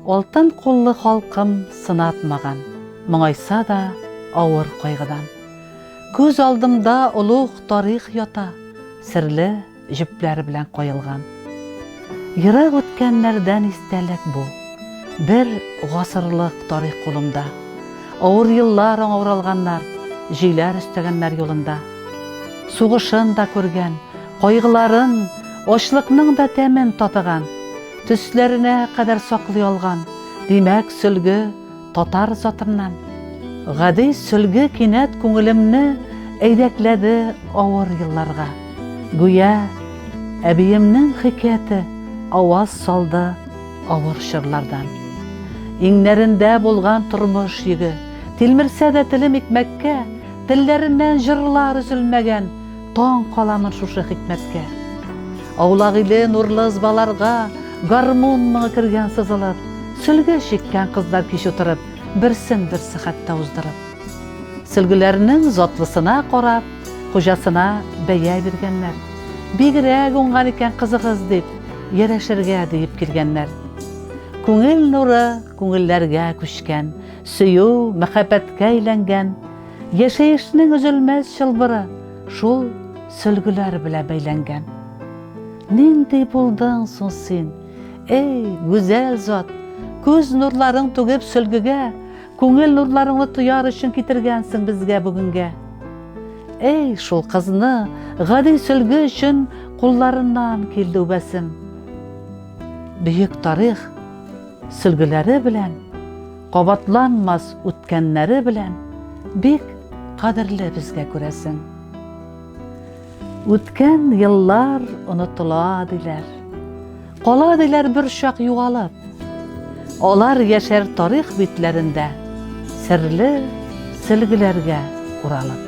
Алтын қоллы халқым сынатмаған, мұңайса да ауыр қойғыдан. Көз алдымда ұлық тарих ята, сірлі жіплері білән қойылған. Йырық өткенлерден истәлек бұл, бір ғасырлық тарих қолымда. Ауыр йыллар оңауралғаннар, жейлер үстегенлер yolunda. Суғышын да көрген, қойғыларын, ошлықның да тәмен татыған, түслеріне қадар сақлый алған, демәк сүлгі татар затырнан. Ғади сүлгі кинәт көңілімні әйдәкләді ауыр йылларға. Гүя, әбиемнің хикәті аваз салды ауыр шырлардан. Иңнәрендә болған тұрмыш егі, телмірсә дә тілім икмәккә, тілләріннән жырлар үзілмәгән, таң қаламын шушы хикмәткә. Аулағилы нурлы ызбаларға гармун мыңы кірген сызылып, сүлгі шеккен қыздар кеш отырып, бірсін-бірсі хәтта уздырып. Сүлгілерінің затлысына қарап, қожасына бәйә бергеннәр. Бигрәк оңған екен қызығыз деп, ерешерге дейіп келгеннәр. Күңіл нұры күңілләргә күшкен, сөю мәхәббәткә әйләнгән, яшәешнең үзелмәс шылбыры шул сүлгіләр белә бәйләнгән. Нинди булдың соң син, эй, гүзәл зат, көз нурларың түгеп сүлгігә, күңел нурларыңны тояр өчен китергәнсең безгә бүгенгә. Эй, шул қызны гади сүлгі өчен кулларыннан килде үбәсем. Бөек тарих сүлгіләре белән, кабатланмас үткәннәре белән бик кадерле безгә күрәсең. Үткән йыллар онытыла диләр, кала диләр бер чак югалып. Алар яшәр тарих битләрендә серле сөлгеләргә уралып.